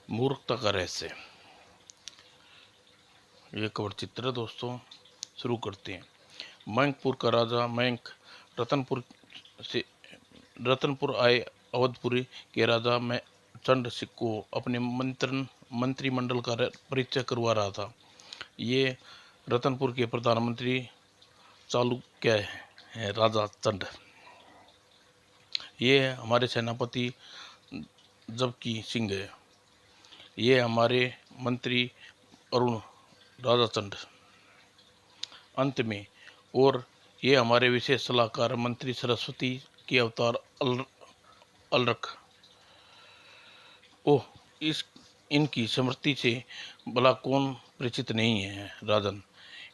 मूर्खता का रहस्य। ये कवर चित्र है दोस्तों, शुरू करते हैं। मयंकपुर का राजा मयंक से रतनपुर आए अवधपुरी के राजा में चंड को अपने मंत्रिमंडल का परिचय करवा रहा था। ये रतनपुर के प्रधानमंत्री चालुक्य है राजा चंड। ये हमारे सेनापति जबकि सिंह है। ये हमारे मंत्री अरुण राजा चंड अंत में, और ये हमारे विशेष सलाहकार मंत्री सरस्वती के अवतार अलरख। ओह, इनकी स्मृति से भला कौन परिचित नहीं है राजन।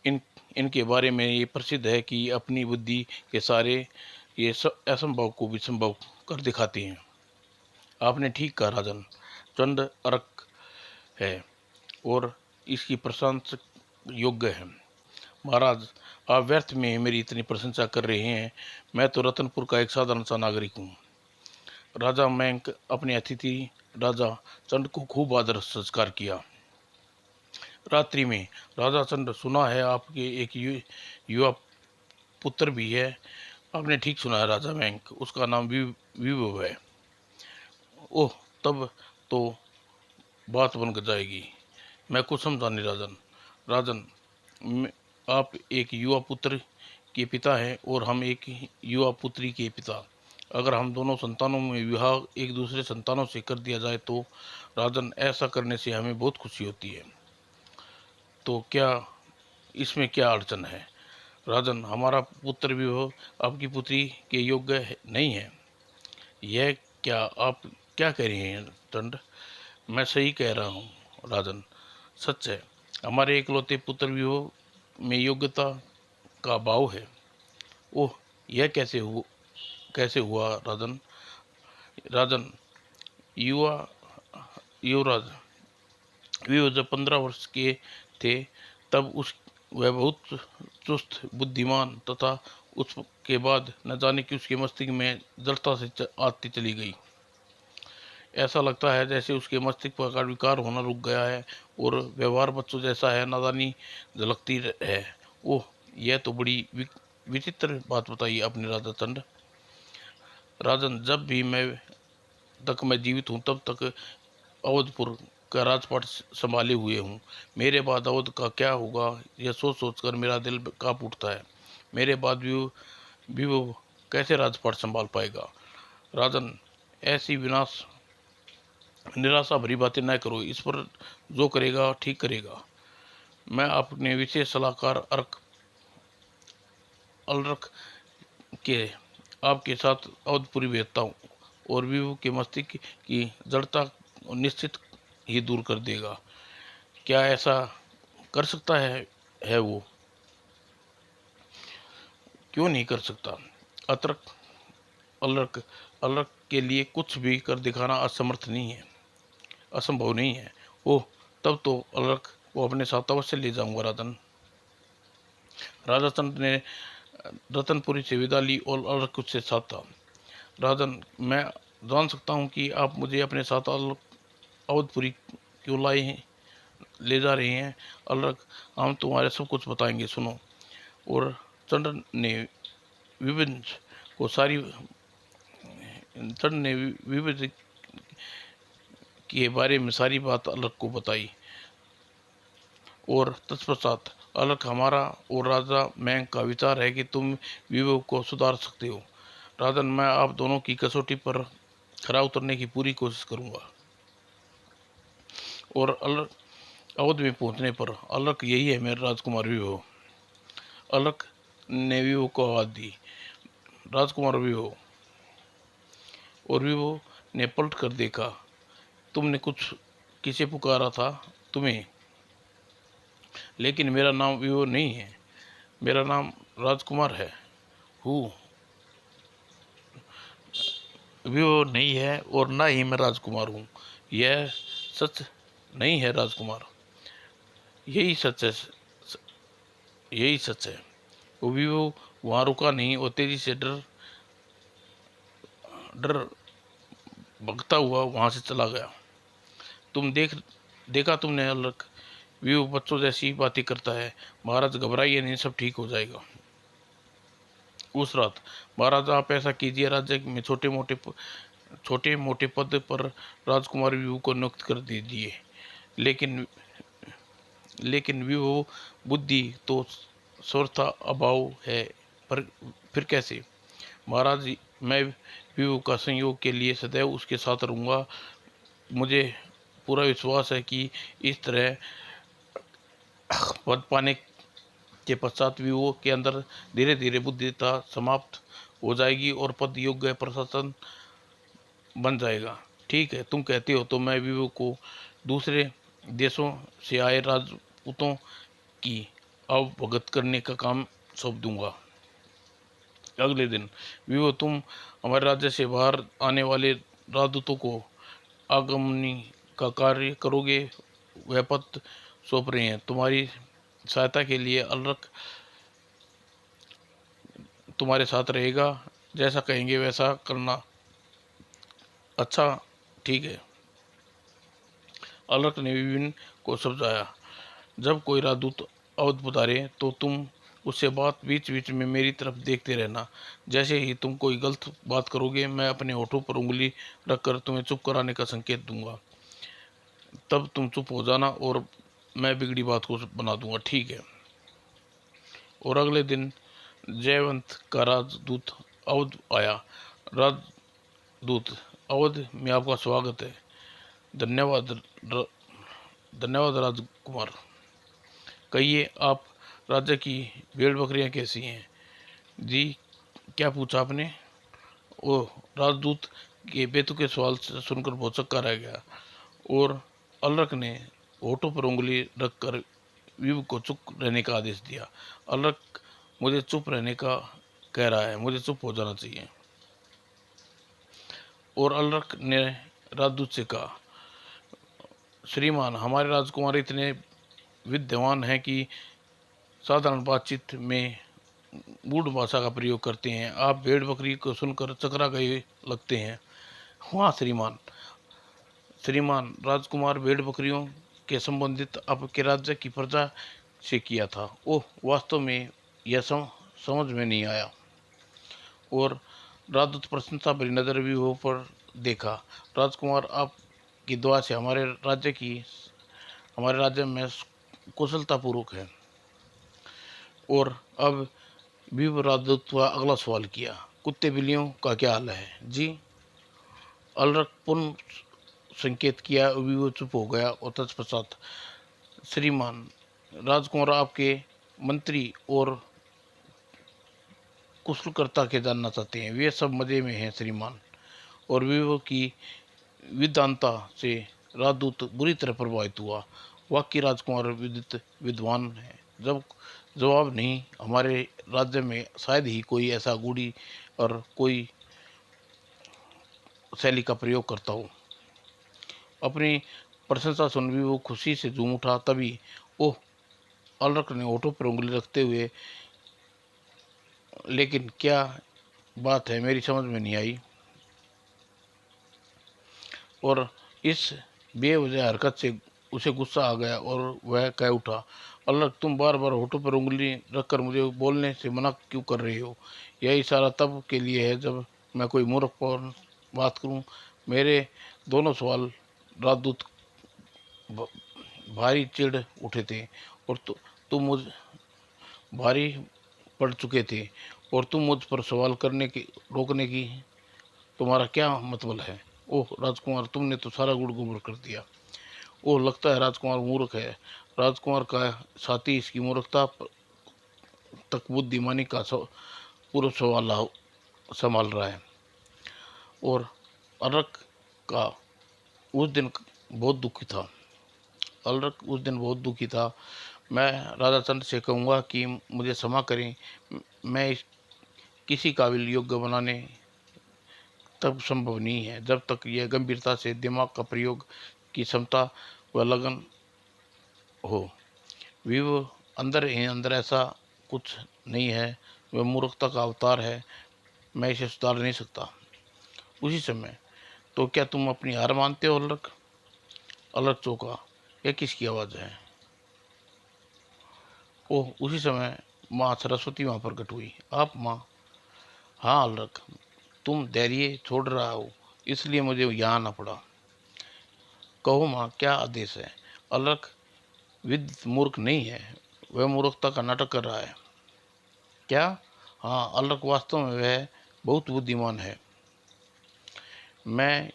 इनके बारे में ये प्रसिद्ध है कि अपनी बुद्धि के सारे ये असंभव को भी संभव कर दिखाते हैं। आपने ठीक कहा राजन, चंड अर्क है और इसकी प्रशंसा योग्य है। महाराज, आप व्यर्थ में मेरी इतनी प्रशंसा कर रहे हैं। मैं तो रतनपुर का एक साधारण सा नागरिक हूँ। राजा मयंक अपने अतिथि राजा चंड को खूब आदर सत्कार किया। रात्रि में राजा चंड, सुना है आपके एक युवा पुत्र भी है। आपने ठीक सुना है राजा मयंक, उसका नाम विभव है। ओह, तब तो बात बन जाएगी। मैं कुछ समझा नहीं राजन। राजन, आप एक युवा पुत्र के पिता हैं और हम एक युवा पुत्री के पिता। अगर हम दोनों संतानों में विवाह एक दूसरे संतानों से कर दिया जाए तो राजन, ऐसा करने से हमें बहुत खुशी होती है। तो क्या इसमें क्या अड़चन है राजन? हमारा पुत्र विवाह आपकी पुत्री के योग्य नहीं है। यह क्या आप क्या कह रहे हैं चंड? मैं सही कह रहा हूँ राजन, सच है। हमारे इकलौते पुत्र विवाह में योग्यता का अभाव है। ओह, यह कैसे हुआ राजन? राजन, युवराज विभव जब 15 वर्ष के थे तब वह बहुत चुस्त बुद्धिमान तथा उसके बाद न जाने कि उसके मस्तिष्क में जड़ता से आती चली गई। ऐसा लगता है जैसे उसके मस्तिष्क का विकार होना रुक गया है और व्यवहार बच्चों जैसा है, नादानी झलकती है। ओह, यह तो बड़ी विचित्र बात बताई आपने राजा चंड। राजन, जब भी मैं जीवित हूँ तब तक अवधपुर का राजपाट संभाले हुए हूँ। मेरे बाद अवध का क्या होगा, यह सोच सोचकर मेरा दिल कांप उठता है। मेरे बाद भी वो कैसे राजपाट संभाल पाएगा। राजन, ऐसी निराशा भरी बातें न करो। इस पर जो करेगा ठीक करेगा। मैं अपने विशेष सलाहकार अलरख के आपके साथ अवधपुरी भेजता हूँ और विभु के मस्तिष्क की जड़ता निश्चित ही दूर कर देगा। क्या ऐसा कर सकता है वो? क्यों नहीं कर सकता? अतर्क अलर्क अलर्क के लिए कुछ भी कर दिखाना असंभव नहीं है। ओह, तब तो अलर्क को अपने साथ अवश्य ले जाऊंगा राजन। राजा चंद ने रतनपुरी से विदा ली और अलर्क उससे साथ था। राजन, मैं जान सकता हूँ कि आप मुझे अपने साथ अवधपुरी क्यों ले जा रहे हैं? अलर्क, हम तुम्हारे सब कुछ बताएंगे, सुनो। और चंड ने विभिन्न को सारी चंड ने विभिन्न के बारे में सारी बात अलर्क को बताई और तत्पश्चात अलर्क, हमारा और राजा मयंक का विचार है कि तुम विवेक को सुधार सकते हो। राजन, मैं आप दोनों की कसौटी पर खरा उतरने की पूरी कोशिश करूंगा। और अलर्क अवध में पहुंचने पर, अलर्क, यही है मेरा राजकुमार विभो। अलर्क ने विभो को आवाज दी, राजकुमार विभो। और विभो ने पलट कर देखा। तुमने किसे पुकारा था? तुम्हें? लेकिन मेरा नाम विभो नहीं है, मेरा नाम राजकुमार है। हूँ विभो नहीं है और ना ही मैं राजकुमार हूँ। यह सच नहीं है राजकुमार, यही सच है, यही सच है। वो विभो वहाँ रुका नहीं और तेजी से डर भगता हुआ वहाँ से चला गया। देखा तुमने अलग, वो बच्चों जैसी बातें करता है। महाराज घबराइए नहीं, सब ठीक हो जाएगा। उस रात, महाराज आप ऐसा कीजिए, राज्य में छोटे मोटे पद पर राजकुमार व्यू को नियुक्त कर दीजिए, लेकिन वो बुद्धि तो स्वर्था अभाव है। पर फिर कैसे? महाराज, मैं विभु का संयोग के लिए सदैव उसके साथ रहूंगा। मुझे पूरा विश्वास है कि इस तरह पद पाने के पश्चात विभु के अंदर धीरे धीरे बुद्धिता समाप्त हो जाएगी और पद योग्य प्रशासन बन जाएगा। ठीक है, तुम कहते हो तो मैं विभु को दूसरे देशों से आए राजपूतों की अवगत करने का काम सौंप दूंगा। अगले दिन, विभु, तुम हमारे राज्य से बाहर आने वाले राजदूतों को आगमनी का कार्य करोगे। वह पद सौंप रहे हैं। तुम्हारी सहायता के लिए अलरक तुम्हारे साथ रहेगा। जैसा कहेंगे वैसा करना। अच्छा, ठीक है। अलरक ने विभिन्न को समझाया। जब कोई राजदूत अवध पधारे तो तुम उससे बात बीच बीच में मेरी तरफ देखते रहना। जैसे ही तुम कोई गलत बात करोगे, मैं अपने होठों पर उंगली रखकर तुम्हें चुप कराने का संकेत दूंगा। तब तुम चुप हो जाना और मैं बिगड़ी बात को बना दूंगा। ठीक है। और अगले दिन जयवंत का राजदूत अवध आया। राजदूत, अवध में आपका स्वागत है। धन्यवाद धन्यवाद राजकुमार। कहिए, आप राज्य की भेड़ बकरियां कैसी हैं? जी, क्या पूछा आपने? ओ, राजदूत के बेतुके सवाल से सुनकर भौचक्का रह गया और अलरक ने होठों पर उंगली रखकर विव को चुप रहने का आदेश दिया। अलरक मुझे चुप रहने का कह रहा है, मुझे चुप हो जाना चाहिए। और अलरक ने राजदूत से कहा, श्रीमान, हमारे राजकुमार इतने विद्वान हैं कि साधारण बातचीत में गूढ़ भाषा का प्रयोग करते हैं। आप भेड़ बकरी को सुनकर चकरा गए लगते हैं। हाँ श्रीमान। राजकुमार भेड़ बकरियों के संबंधित आपके राज्य की प्रजा से किया था। ओह, वास्तव में यह समझ में नहीं आया। और राजदूत प्रशंसा भरी नजर भी वो पर देखा। राजकुमार, आपकी दुआ से हमारे राज्य में कुशलतापूर्वक है। और अब भी राजदूत अगला सवाल किया, कुत्ते बिल्लियों का क्या हाल है? जी। अलरक पुनः संकेत किया। अभी वो चुप हो गया और तत्पश्चात, श्रीमान, राजकुमार आपके मंत्री और कुशलकर्ता के जानना चाहते हैं। वे सब मजे में हैं श्रीमान। और विवो की विद्वानता से राजदूत बुरी तरह प्रभावित हुआ। वाकई राजकुमार विदित विद्वान है। जब जवाब नहीं, हमारे राज्य में शायद ही कोई ऐसा गूढ़ी और कोई शैली का प्रयोग करता हो। अपनी प्रशंसा सुन भी वो खुशी से झूम उठा। तभी ओह, अलरक ने होठों पर उंगली रखते हुए, लेकिन क्या बात है, मेरी समझ में नहीं आई। और इस बेवजह हरकत से उसे गुस्सा आ गया और वह कह उठा, अलरक, तुम बार बार होठों पर उंगली रखकर मुझे बोलने से मना क्यों कर रहे हो? यह इशारा तब के लिए है जब मैं कोई मूर्ख पर बात करूं। मेरे दोनों सवाल राजदूत भारी चिढ़ उठे थे और तुम मुझ भारी पड़ चुके थे और तुम मुझ पर सवाल करने की रोकने की तुम्हारा क्या मतलब है? ओह राजकुमार, तुमने तो सारा गुड़ गोबर कर दिया। ओह, लगता है राजकुमार मूर्ख है। राजकुमार का साथी इसकी मूर्खता तक बुद्धिमानी का पूर्व सवाल संभाल रहा है। और अलरक का उस दिन बहुत दुखी था। मैं राजा चंद्र से कहूँगा कि मुझे क्षमा करें। मैं किसी काबिल योग्य बनाने तब संभव नहीं है जब तक यह गंभीरता से दिमाग का प्रयोग की क्षमता व लगन हो। विव अंदर ही अंदर ऐसा कुछ नहीं है। वह मूर्खता का अवतार है। मैं इसे सुधार नहीं सकता। उसी समय, तो क्या तुम अपनी हार मानते हो अलरक? अलग चौंका, यह किसकी आवाज़ है? ओह! उसी समय माँ सरस्वती वहाँ प्रकट हुई। आप माँ? हाँ अलग, तुम धैर्य छोड़ रहा हो, इसलिए मुझे यहाँ आना पड़ा। कहो माँ, क्या आदेश है? अलग विद मूर्ख नहीं है, वह मूर्खता का नाटक कर रहा है। क्या? हाँ, अलग वास्तव में वह बहुत बुद्धिमान है। मैं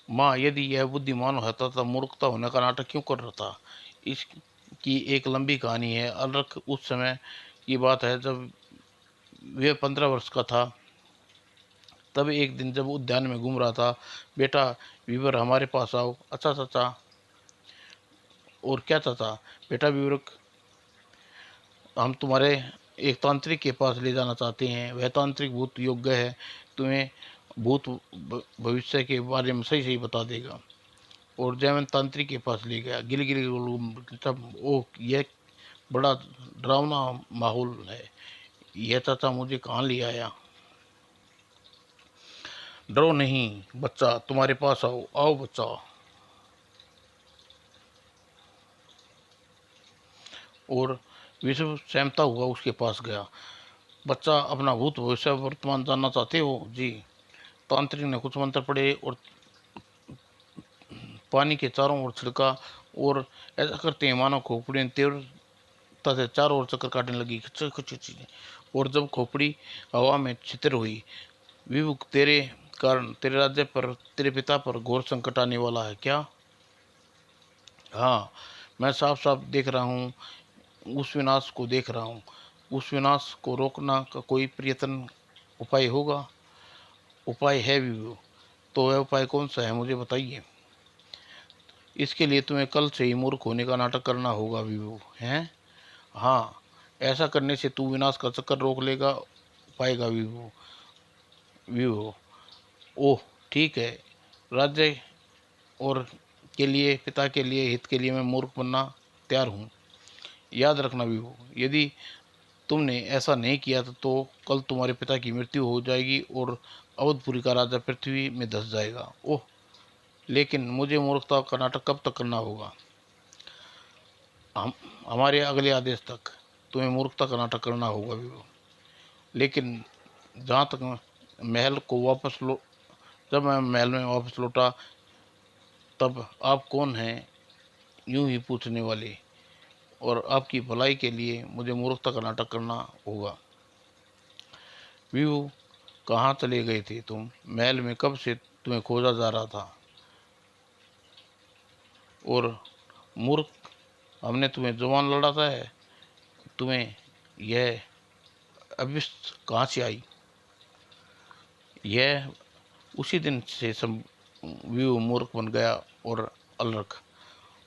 माँ, यदि यह बुद्धिमान होता तो मूर्खता होने का नाटक क्यों कर रहा था? इसकी एक लंबी कहानी है। अलग उस समय की बात है जब वह 15 वर्ष का था। तब एक दिन जब उद्यान में घूम रहा था, बेटा वीवर हमारे पास आओ। अच्छा चाचा। और क्या चाचा? बेटा वीवर, हम तुम्हारे एक तांत्रिक के पास ले जाना चाहते हैं। वह तांत्रिक बहुत योग्य है, तुम्हें भूत भविष्य के बारे में सही सही बता देगा। और जयवंत तांत्रिक के पास ले गया। गिल गिल तब ओह, यह बड़ा डरावना माहौल है। यह चाचा मुझे कहाँ ले आया? डरो नहीं बच्चा, तुम्हारे पास आओ। आओ बच्चा। और विश्व सहमता हुआ उसके पास गया। बच्चा, अपना भूत भविष्य वर्तमान जानना चाहते हो? जी। तांत्रिक ने कुछ मंत्र पढ़े और पानी के चारों ओर छिड़का, और ऐसा करते ही मानो खोपड़ी तीव्रता से चारों ओर चक्कर काटने लगी। और जब खोपड़ी हवा में छितर हुई, विभुक, तेरे कारण तेरे राज्य पर, तेरे पिता पर घोर संकट आने वाला है। क्या? हाँ, मैं साफ साफ देख रहा हूँ, उस विनाश को देख रहा हूँ। उस विनाश को रोकना का कोई प्रयत्न उपाय होगा? उपाय है विभु। तो वह उपाय कौन सा है, मुझे बताइए। इसके लिए तुम्हें कल से ही मूर्ख होने का नाटक करना होगा विभु। हैं? हाँ, ऐसा करने से तू विनाश का चक्कर रोक लेगा पाएगा विभु। विभु, ओह ठीक है। राज्य और के लिए, पिता के लिए, हित के लिए मैं मूर्ख बनना तैयार हूँ। याद रखना विभु, यदि तुमने ऐसा नहीं किया तो कल तुम्हारे पिता की मृत्यु हो जाएगी और अवधपुरी का राजा पृथ्वी में धस जाएगा। ओह, लेकिन मुझे मूर्खता का नाटक कब तक करना होगा? हम हमारे अगले आदेश तक तुम्हें मूर्खता का नाटक करना होगा विभु। लेकिन जहाँ तक महल को वापस लो जब मैं महल में वापस लौटा, तब आप कौन हैं, यूं ही पूछने वाले, और आपकी भलाई के लिए मुझे मूर्खता का नाटक करना होगा। विभु, कहाँ चले गए थे तुम? महल में कब से तुम्हें खोजा जा रहा था। और मूर्ख, हमने तुम्हें जवान लड़ाता है, तुम्हें यह अभिष्ट कहाँ से आई? यह उसी दिन से सब व्यू मूर्ख बन गया और अलग।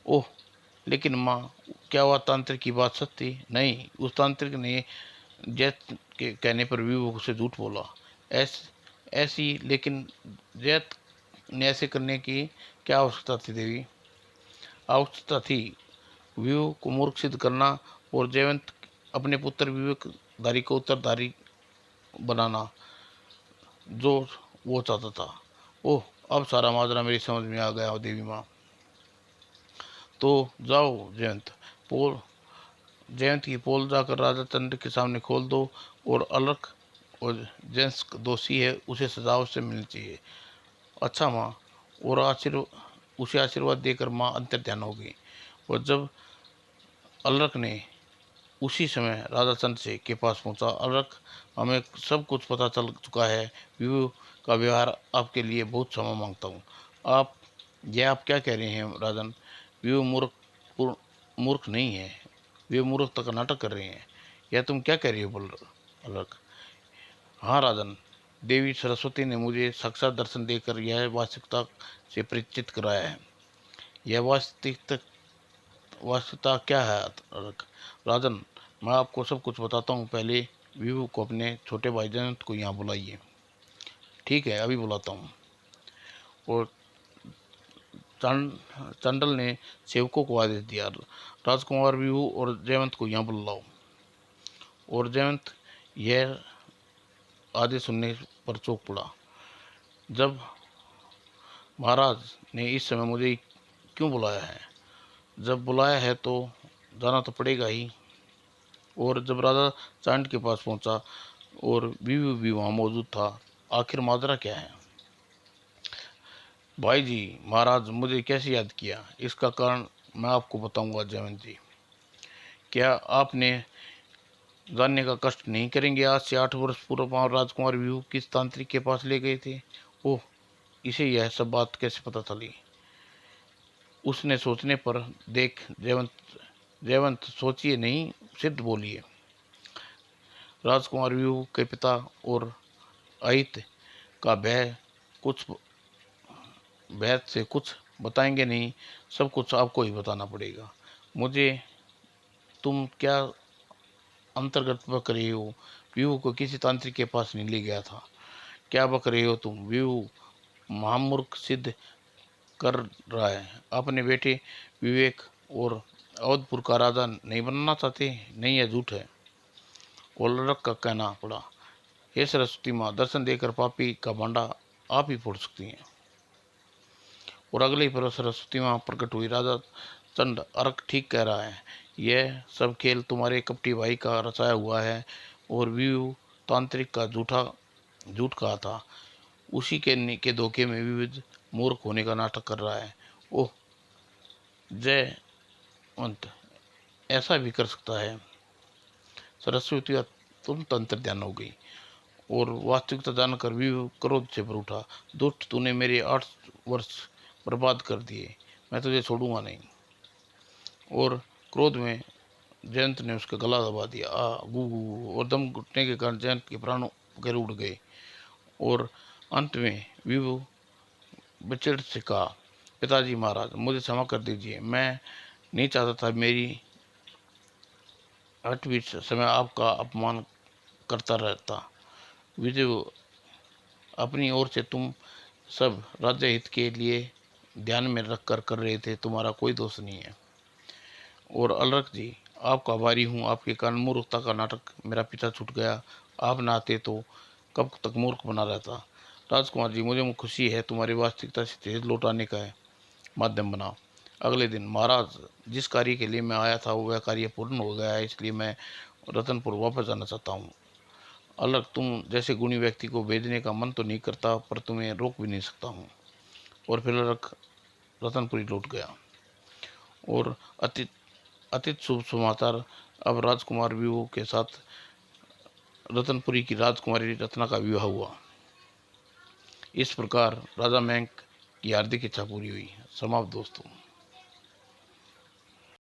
ओह, लेकिन माँ, क्या वह तांत्रिक की बात सच थी? नहीं, उस तांत्रिक ने जैत के कहने पर व्यू से झूठ बोला। ऐसी, लेकिन जैत ने ऐसे करने की क्या आवश्यकता थी देवी? आवश्यकता थी व्यू को मूर्ख सिद्ध करना और जयवंत अपने पुत्र विवेकधारी को उत्तरधारी बनाना, जो वो चाहता था। ओह, अब सारा माजरा मेरी समझ में आ गया देवी माँ। तो जाओ जयंत, पोल जयंत की पोल जाकर राजा चंद्र के सामने खोल दो, और अलग और जेंस दोषी है उसे सजा से मिलनी चाहिए। अच्छा माँ। और उसे आशीर्वाद देकर माँ अंतर ध्यान हो गई। और जब अलग ने उसी समय राजा चंद्र से के पास पहुंचा। अलग, हमें सब कुछ पता चल चुका है। विभु का व्यवहार आपके लिए बहुत क्षमा मांगता हूँ। आप क्या कह रहे हैं राजन? विभु मूर्ख नहीं है, वे मूर्खता का नाटक कर रहे हैं। यह तुम क्या कह रही हो बोल अलग? हाँ राजन, देवी सरस्वती ने मुझे साक्षात दर्शन देकर यह वास्तविकता से परिचित कराया है। यह वास्तविकता क्या है अलग? राजन, मैं आपको सब कुछ बताता हूँ। पहले विभु को अपने छोटे भाई जयंत को यहाँ बुलाइए। ठीक है, अभी बुलाता हूँ। और चांडल ने सेवकों को आदेश दिया, राजकुमार विभु और जयवंत को यहाँ बुलाओ। और जयवंत यह आदेश सुनने पर चौंक पड़ा। जब महाराज ने इस समय मुझे क्यों बुलाया है? जब बुलाया है तो जाना तो पड़ेगा ही। और जब राजा चांड के पास पहुंचा और बीवी भी वहां मौजूद था, आखिर माजरा क्या है? भाई जी, महाराज मुझे कैसे याद किया? इसका कारण मैं आपको बताऊंगा जयवंत जी। क्या आपने जानने का कष्ट नहीं करेंगे? आज से 8 वर्ष पूर्व आप राजकुमार विभू किस तांत्रिक के पास ले गए थे? ओह, इसे यह सब बात कैसे पता चली? उसने सोचने पर देख जयवंत, जयवंत सोचिए नहीं, सिद्ध बोलिए। राजकुमार विभू के पिता और अहित का भय, कुछ भय से कुछ बताएंगे नहीं, सब कुछ आपको ही बताना पड़ेगा मुझे। तुम क्या अंतर्गत बक रहे हो? विभू को किसी तांत्रिक के पास नहीं ले गया था। क्या बक रहे हो तुम? विभू महामूर्ख सिद्ध कर रहा है। अपने बेटे विवेक और अवधपुर का राजा नहीं बनना चाहते? नहीं, यह झूठ है। कोलरक का कहना पड़ा, हे सरस्वती माँ, दर्शन देकर पापी का भांडा आप ही फोड़ सकती हैं। और अगले ही पर सरस्वती माँ प्रकट हुई। राजा चंड, अर्क ठीक कह रहा है, यह सब खेल तुम्हारे कपटी भाई का रचाया हुआ है और व्यू तांत्रिक का झूठ कहा था। उसी के धोखे में विविध मूर्ख होने का नाटक कर रहा है। ओह जयवंत, ऐसा भी कर सकता है? सरस्वती तुम तंत्र ध्यान हो गई और वास्तविकता जानकर भी क्रोध से भर उठा। दुष्ट, तूने मेरे 8 वर्ष बर्बाद कर दिए, मैं तुझे छोड़ूंगा नहीं। और क्रोध में जयंत ने उसका गला दबा दिया। आ गू गू, और दम घुटने के कारण जयंत के प्राणों गैर उड़ गए। और अंत में विभु बचड़ से कहा, पिताजी महाराज, मुझे क्षमा कर दीजिए, मैं नहीं चाहता था मेरी हट भी समय आपका अपमान करता रहता। विजय, अपनी ओर से तुम सब राज्य हित के लिए ध्यान में रखकर कर रहे थे, तुम्हारा कोई दोष नहीं है। और अलरख जी, आपका आभारी हूँ, आपके कारण मूर्खता का नाटक मेरा पीछा छूट गया। आप ना आते तो कब तक मूर्ख बना रहता। राजकुमार जी, मुझे खुशी है तुम्हारी वास्तविकता से तेज लौटाने का है माध्यम बना। अगले दिन, महाराज, जिस कार्य के लिए मैं आया था वह कार्य पूर्ण हो गया है, इसलिए मैं रतनपुर वापस जाना चाहता हूँ। अलग तुम जैसे गुणी व्यक्ति को भेजने का मन तो नहीं करता, पर तुम्हें रोक भी नहीं सकता हूँ। और फिर अलग रतनपुरी लौट गया। और अति अतीत शुभ समाचार, अब राजकुमार विभू के साथ रतनपुरी की राजकुमारी रत्ना का विवाह हुआ। इस प्रकार राजा मैंक की हार्दिक इच्छा पूरी हुई। समाप्त दोस्तों।